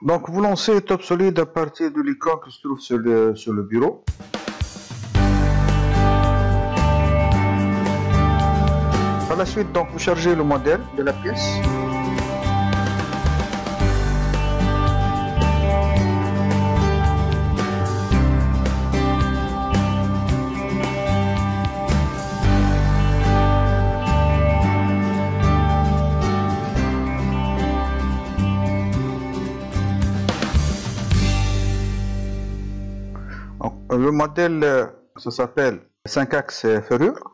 Donc vous lancez Top Solid à partir de l'icône qui se trouve sur le bureau. Par la suite, donc, vous chargez le modèle de la pièce. Donc, le modèle, ça s'appelle 5 axes ferrure.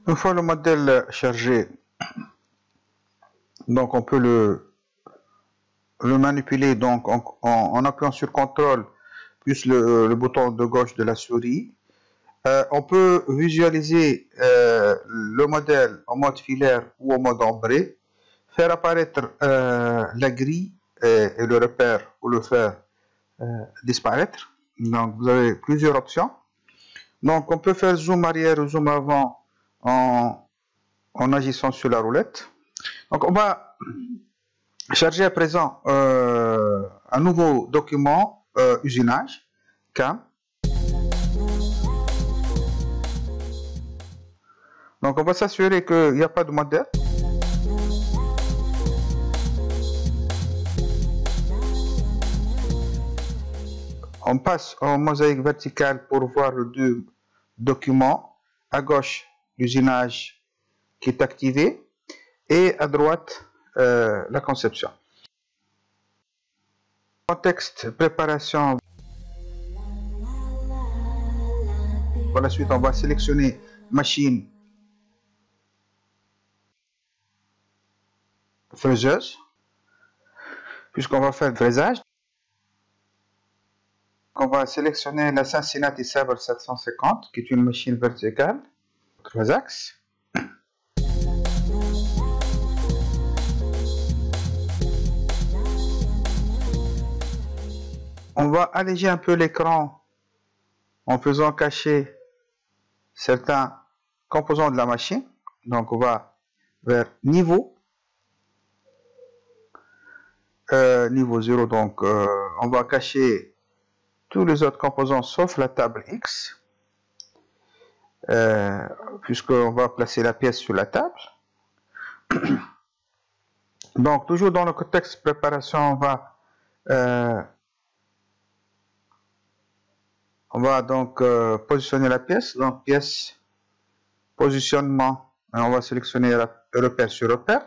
Une fois le modèle chargé, donc on peut le manipuler donc en appuyant sur CTRL plus le bouton de gauche de la souris. On peut visualiser le modèle en mode filaire ou en mode ombré, faire apparaître la grille et le repère ou le faire disparaître. Donc vous avez plusieurs options. Donc on peut faire zoom arrière ou zoom avant en agissant sur la roulette. Donc on va charger à présent un nouveau document usinage CAM. Donc on va s'assurer qu'il n'y a pas de modèle. On passe en mosaïque verticale pour voir le document. À gauche, l'usinage qui est activé et à droite, la conception. Contexte, préparation. Par la suite, on va sélectionner machine fraiseuse, puisqu'on va faire le fraisage. On va sélectionner la Cincinnati Sabre 750, qui est une machine verticale, 3 axes. On va alléger un peu l'écran en faisant cacher certains composants de la machine. Donc on va vers niveau, niveau 0, donc on va cacher tous les autres composants sauf la table X, puisqu'on va placer la pièce sur la table. Donc toujours dans le contexte préparation, on va donc positionner la pièce. Donc pièce, positionnement, et on va sélectionner repère sur repère.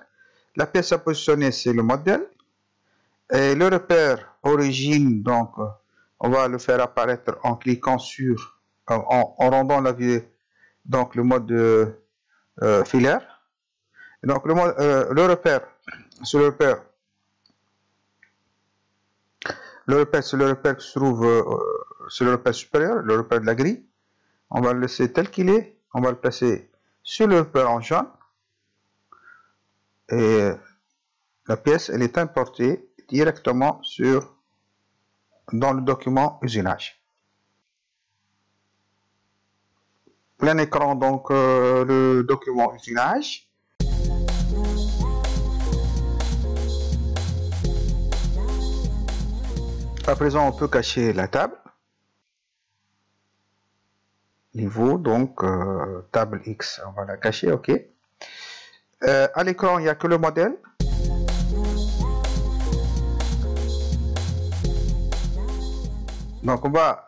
La pièce à positionner, c'est le modèle. Et le repère origine, donc on va le faire apparaître en cliquant sur, en rendant la vue, donc le mode filaire. Et donc le repère, c'est le repère. Le repère, c'est le repère qui se trouve, c'est le repère supérieur, le repère de la grille. On va le laisser tel qu'il est. On va le placer sur le repère en jaune. Et la pièce, elle est importée directement dans le document usinage. Plein écran, donc le document usinage. À présent, on peut cacher la table. Niveau, donc table X, on va la cacher, ok. À l'écran, il n'y a que le modèle. Donc on va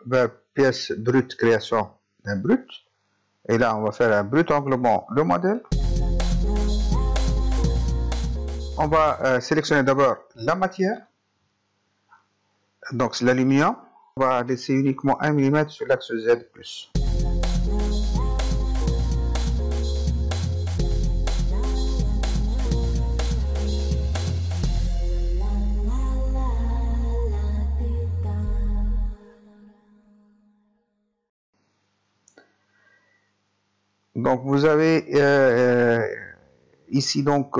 vers pièce brute, création d'un brut. Et là, on va faire un brut englobant le modèle. On va sélectionner d'abord la matière. Donc c'est l'aluminium. On va laisser uniquement 1 mm sur l'axe Z+. Donc vous avez ici donc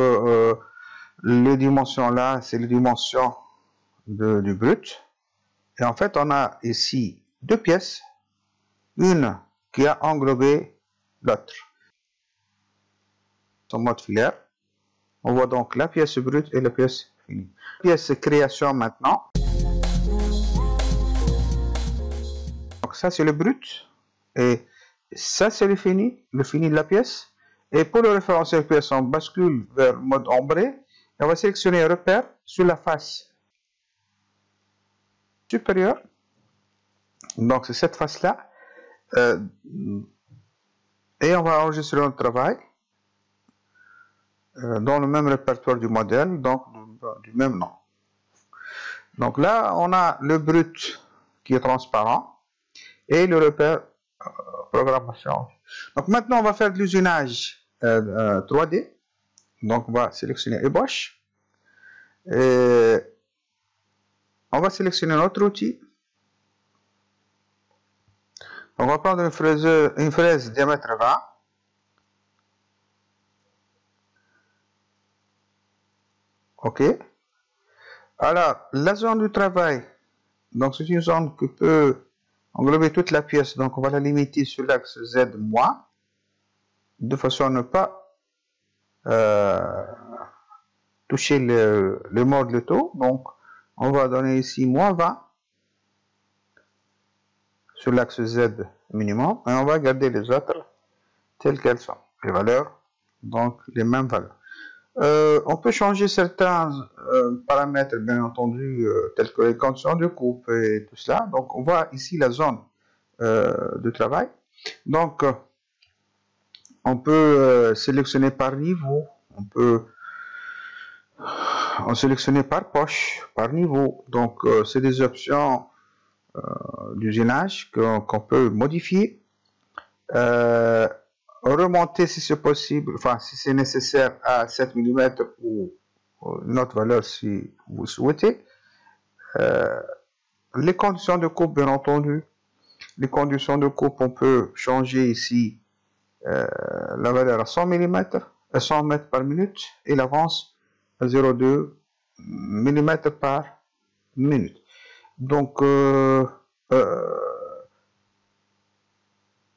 les dimensions là, c'est les dimensions du brut. Et en fait on a ici deux pièces, une qui a englobé l'autre. en mode filaire. On voit donc la pièce brute et la pièce finie. Pièce création maintenant. Donc ça c'est le brut et ça c'est le fini de la pièce. Et pour le référentiel pièce, on bascule vers le mode ombré et on va sélectionner repère sur la face supérieure. Donc c'est cette face là et on va enregistrer notre travail dans le même répertoire du modèle, donc du même nom. Donc là on a le brut qui est transparent et le repère programmation. Donc maintenant on va faire de l'usinage 3D. Donc on va sélectionner ébauche et on va sélectionner notre outil. On va prendre une fraise diamètre 20. OK. Alors, la zone du travail, donc c'est une zone qui peut englober toute la pièce. Donc, on va la limiter sur l'axe Z-, de façon à ne pas toucher le mode de taux. Donc, on va donner ici -20 sur l'axe Z minimum et on va garder les autres telles qu'elles sont. Les valeurs, donc les mêmes valeurs. On peut changer certains paramètres, bien entendu, tels que les conditions de coupe et tout cela. Donc, on voit ici la zone de travail. Donc, on peut sélectionner par niveau, on peut sélectionner par poche, par niveau. Donc, c'est des options d'usinage qu'on peut modifier. Remonter si c'est possible, enfin si c'est nécessaire à 7 mm ou une autre valeur si vous souhaitez. Les conditions de coupe, bien entendu. Les conditions de coupe, on peut changer ici la valeur à 100 mm, à 100 mètres par minute et l'avance à 0,2 mm par minute. Donc,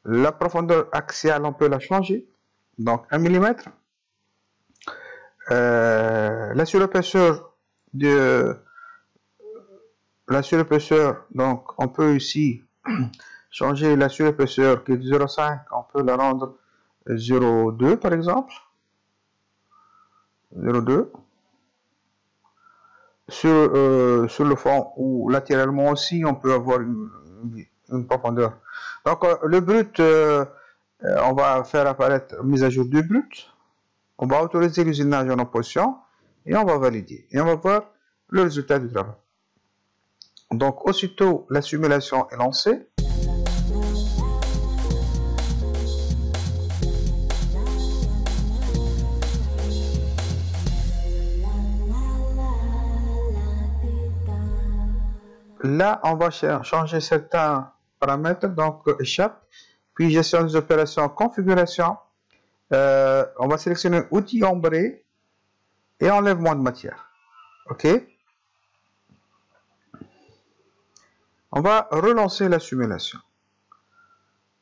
la profondeur axiale, on peut la changer. Donc, 1 mm. La surépaisseur, donc, on peut ici changer la surépaisseur qui est de 0,5. On peut la rendre 0,2 par exemple. 0,2. Sur le fond ou latéralement aussi, on peut avoir une profondeur. Donc le brut, on va faire apparaître mise à jour du brut. On va autoriser l'usinage en opposition et on va valider. Et on va voir le résultat du travail. Donc aussitôt la simulation est lancée. Là, on va changer certains paramètres, donc échappe, puis gestion des opérations, configuration. On va sélectionner outil ombré et enlèvement de matière. OK. On va relancer la simulation.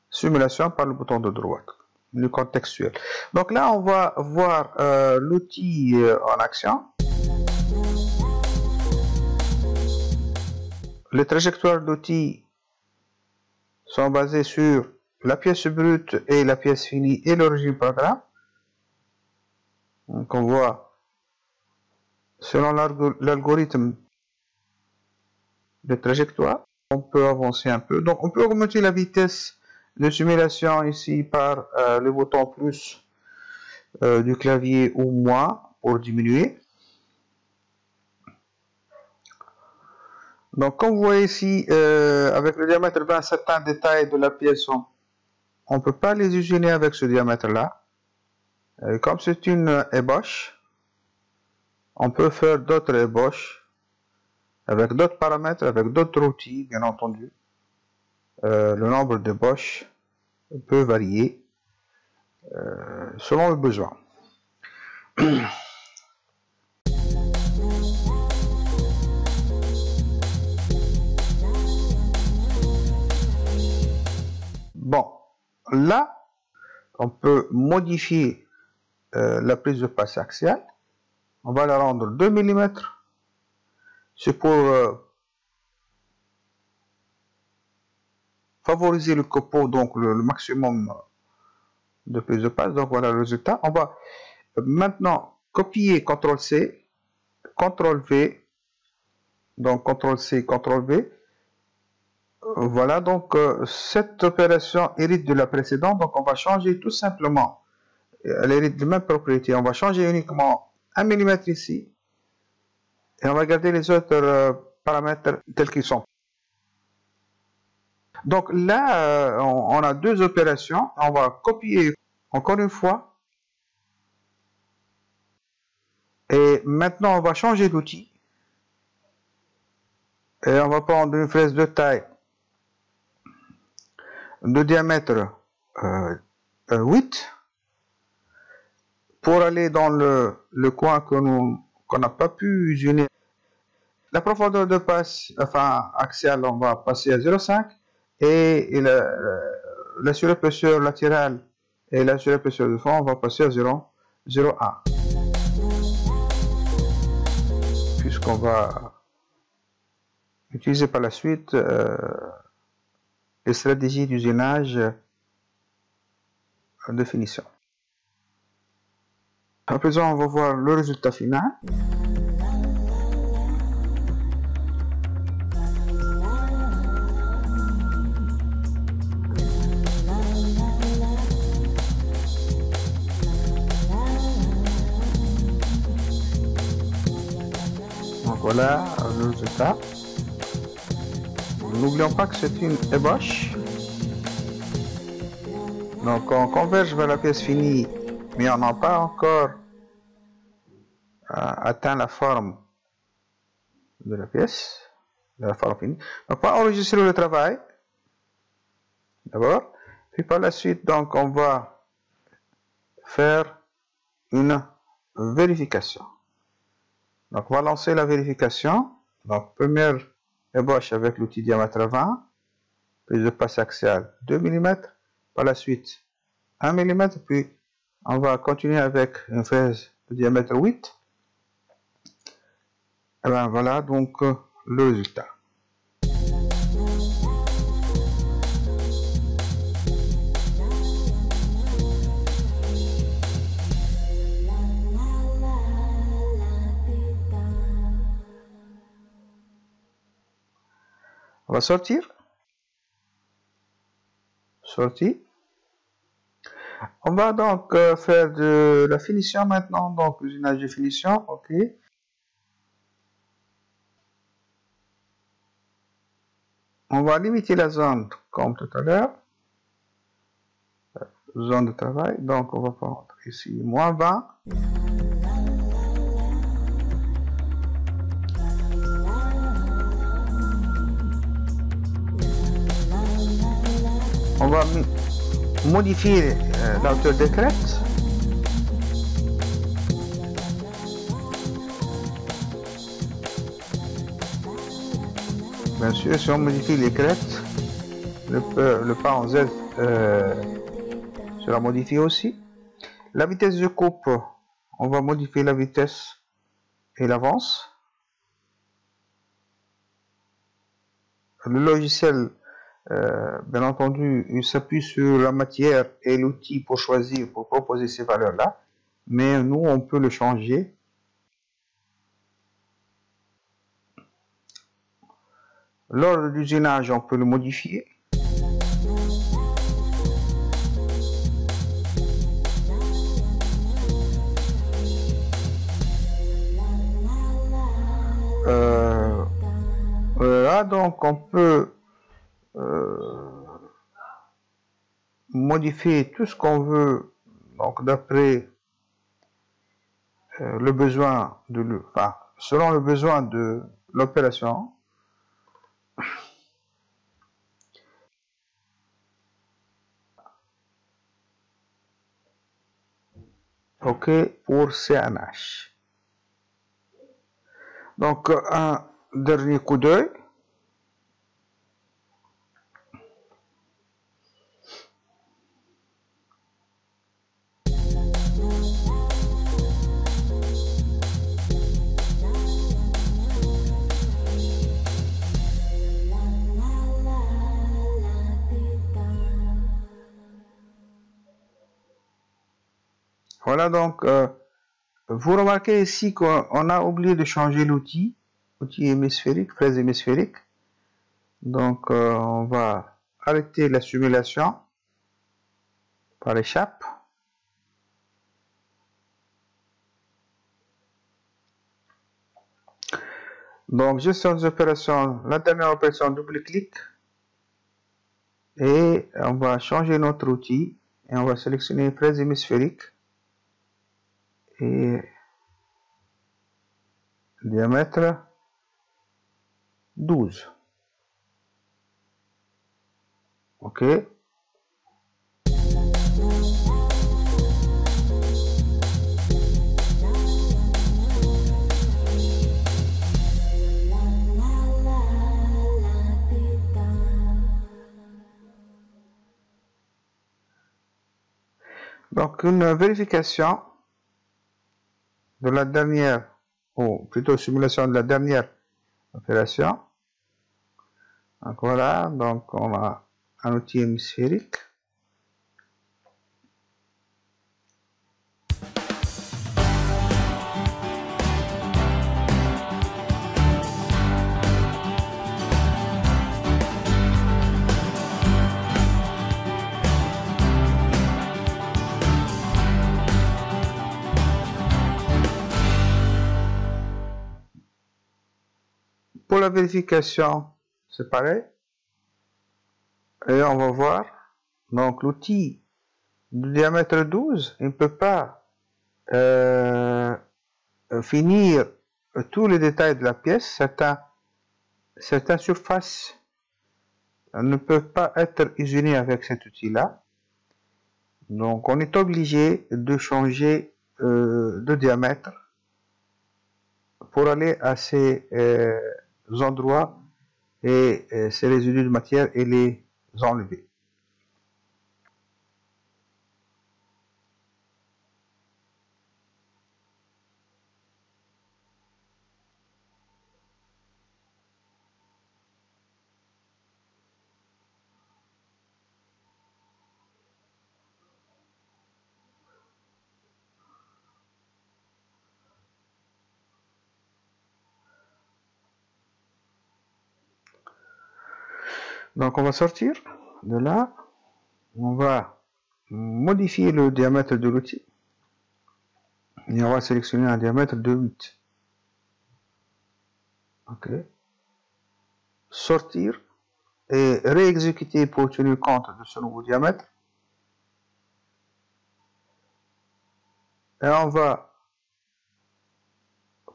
Simulation par le bouton de droite, le contextuel. Donc là, on va voir l'outil en action. Les trajectoires d'outils sont basées sur la pièce brute et la pièce finie et l'origine programme. Donc on voit selon l'algorithme de trajectoire, on peut avancer un peu. Donc on peut augmenter la vitesse de simulation ici par le bouton plus du clavier ou moins pour diminuer. Donc, comme vous voyez ici, avec le diamètre 20, certains détails de la pièce, on ne peut pas les usiner avec ce diamètre-là. Comme c'est une ébauche, on peut faire d'autres ébauches avec d'autres paramètres, avec d'autres outils, bien entendu. Le nombre d'ébauches peut varier selon le besoin. Bon, là, on peut modifier la prise de passe axiale. On va la rendre 2 mm. C'est pour favoriser le copeau, donc le maximum de prise de passe. Donc voilà le résultat. On va maintenant copier CTRL-C, CTRL-V, donc CTRL-C, CTRL-V. Voilà, donc cette opération hérite de la précédente, donc on va changer tout simplement, elle hérite de même propriété, on va changer uniquement 1 mm ici, et on va garder les autres paramètres tels qu'ils sont. Donc là, on a deux opérations, on va copier encore une fois, et maintenant on va changer d'outil, et on va prendre une fraise de taille de diamètre 8 pour aller dans le coin qu'on n'a pas pu usionner. La profondeur de passe, enfin axiale, on va passer à 0,5 et la surépaisseur latérale et la surépaisseur de fond, on va passer à 0,1 puisqu'on va utiliser par la suite les stratégies d'usinage de finition. À présent, on va voir le résultat final. Donc voilà le résultat. N'oublions pas que c'est une ébauche. Donc on converge vers la pièce finie, mais on n'a pas encore atteint la forme de la pièce, de la forme finie. Donc on va enregistrer le travail d'abord, puis par la suite donc on va faire une vérification. Donc on va lancer la vérification. Donc première ébauche avec l'outil diamètre 20, prise de passe axiale 2 mm, par la suite 1 mm, puis on va continuer avec une fraise de diamètre 8. Et bien voilà donc le résultat. On va sortir. Sorti. On va donc faire de la finition maintenant, donc usinage de finition, ok. On va limiter la zone comme tout à l'heure, zone de travail, donc on va prendre ici moins 20. On va modifier la hauteur des crêtes. Bien sûr, si on modifie les crêtes, le pas en Z sera modifié aussi. La vitesse de coupe, on va modifier la vitesse et l'avance. Le logiciel, bien entendu, il s'appuie sur la matière et l'outil pour choisir, pour proposer ces valeurs-là. Mais nous, on peut le changer. L'ordre d'usinage, on peut le modifier. Là, donc, on peut modifier tout ce qu'on veut, donc d'après le besoin enfin, selon le besoin de l'opération. OK pour CNH. Donc un dernier coup d'œil. Voilà, donc, vous remarquez ici qu'on a oublié de changer l'outil hémisphérique, fraise hémisphérique. Donc, on va arrêter la simulation par échappe. Donc, gestion des opérations, la dernière opération, double-clic. Et on va changer notre outil. Et on va sélectionner fraise hémisphérique. Et diamètre 12. OK. Donc, une vérification de la dernière, ou plutôt simulation de la dernière opération. Donc voilà, donc on a un outil hémisphérique. Pour la vérification, c'est pareil. Et on va voir. Donc l'outil de diamètre 12, il ne peut pas finir tous les détails de la pièce. Certaines surfaces ne peuvent pas être isolées avec cet outil-là. Donc on est obligé de changer de diamètre pour aller à ces endroits et ces résidus de matière et les enlever. Donc on va sortir de là, on va modifier le diamètre de l'outil et on va sélectionner un diamètre de 8. OK. Sortir et réexécuter pour tenir compte de ce nouveau diamètre. Et on va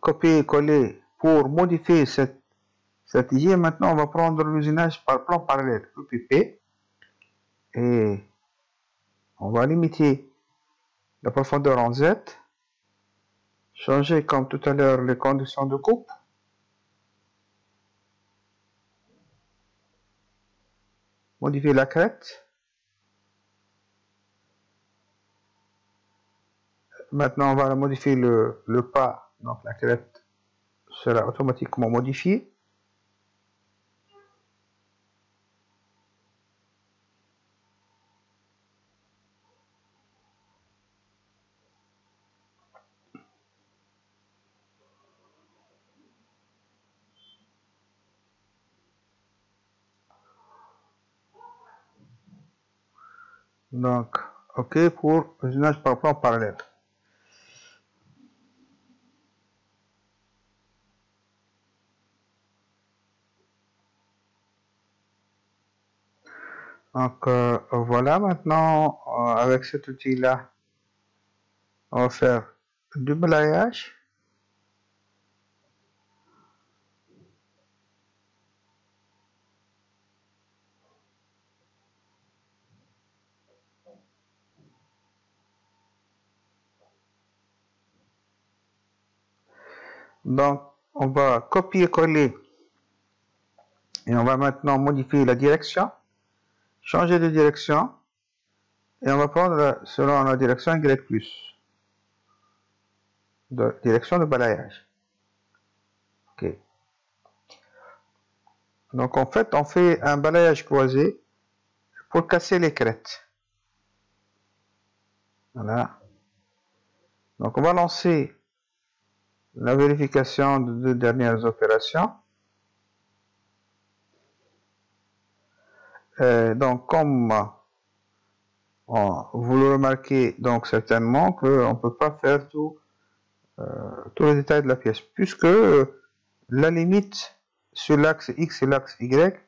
copier-coller pour modifier cette stratégie. Et maintenant, on va prendre l'usinage par plan parallèle, EPP, et on va limiter la profondeur en Z, changer comme tout à l'heure les conditions de coupe, modifier la crête. Maintenant, on va modifier le pas, donc la crête sera automatiquement modifiée. Donc, OK pour usinage par plan parallèle. Donc, voilà, maintenant, avec cet outil-là, on va faire du balayage. Donc, on va copier-coller et on va maintenant modifier la direction, changer de direction et on va prendre selon la direction Y+, direction de balayage. OK. Donc, en fait, on fait un balayage croisé pour casser les crêtes. Voilà. Donc on va lancer la vérification des deux dernières opérations. Donc comme vous le remarquez donc certainement qu'on ne peut pas faire tous les détails de la pièce, puisque la limite sur l'axe X et l'axe Y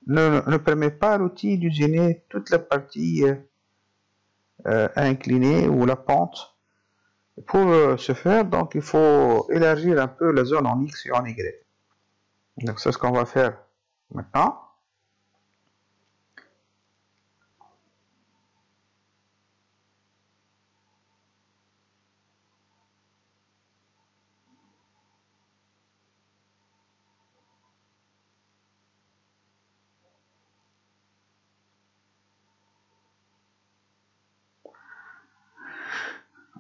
ne permet pas à l'outil d'usiner toute la partie inclinée ou la pente. Pour ce faire, donc il faut élargir un peu la zone en X et en Y. Donc c'est ce qu'on va faire maintenant.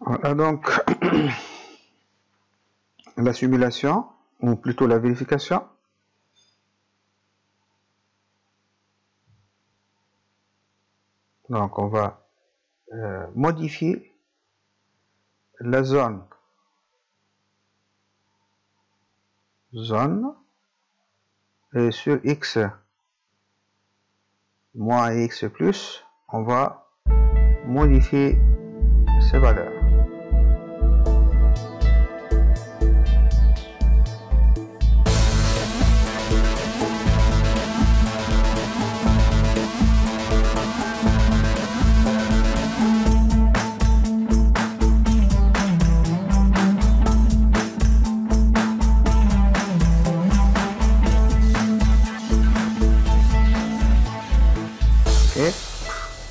Voilà donc la simulation, ou plutôt la vérification. Donc on va modifier la zone et sur X moins et X plus, on va modifier ces valeurs.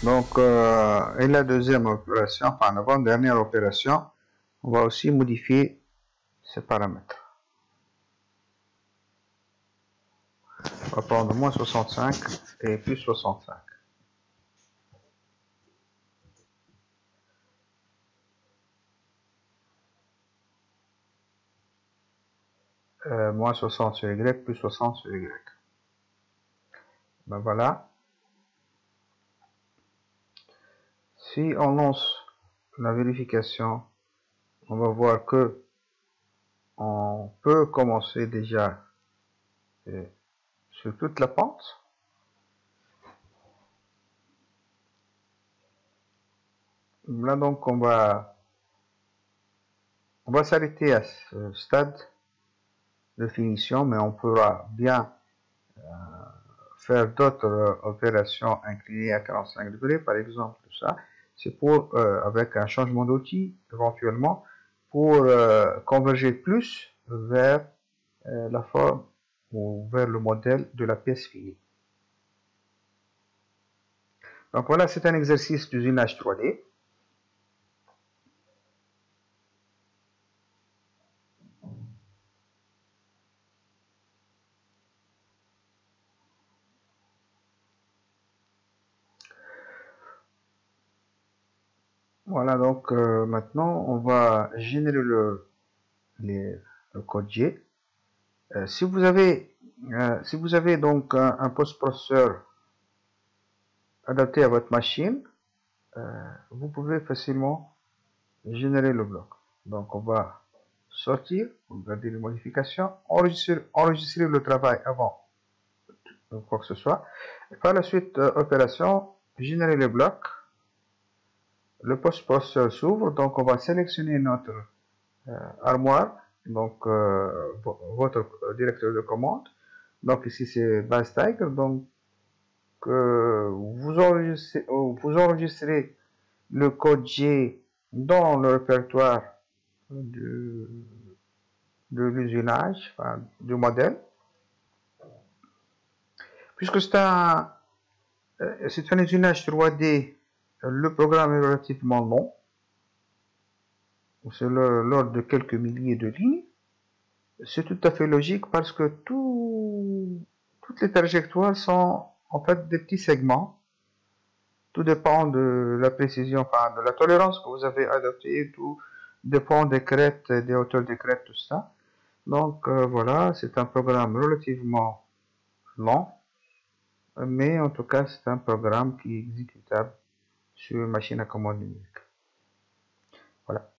Donc, et la deuxième opération, enfin l'avant-dernière opération, on va aussi modifier ces paramètres. On va prendre moins 65 et plus 65. Moins 60 sur Y, plus 60 sur Y. Ben voilà. Si on lance la vérification, on va voir que on peut commencer déjà sur toute la pente. Là donc on va s'arrêter à ce stade de finition, mais on pourra bien faire d'autres opérations inclinées à 45 degrés, par exemple. Ça, c'est pour, avec un changement d'outil, éventuellement, pour converger plus vers la forme ou vers le modèle de la pièce finie. Donc voilà, c'est un exercice d'usinage 3D. Voilà, donc maintenant, on va générer le code G. Si vous avez donc un post-processeur adapté à votre machine, vous pouvez facilement générer le bloc. Donc on va sortir, regarder les modifications, enregistrer le travail avant quoi que ce soit. Et par la suite, opération, générer le bloc. Le post-processeur s'ouvre, donc on va sélectionner notre armoire, donc votre directeur de commande. Donc ici c'est Base Tiger, donc vous enregistrez le code G dans le répertoire de l'usinage, enfin, du modèle. Puisque c'est un usinage 3D, le programme est relativement long. C'est l'ordre de quelques milliers de lignes. C'est tout à fait logique parce que toutes les trajectoires sont en fait des petits segments. Tout dépend de la précision, enfin de la tolérance que vous avez adoptée, tout dépend des crêtes, des hauteurs des crêtes, tout ça. Donc voilà, c'est un programme relativement lent, mais en tout cas c'est un programme qui est exécutable sur une machine à commande numérique. Voilà.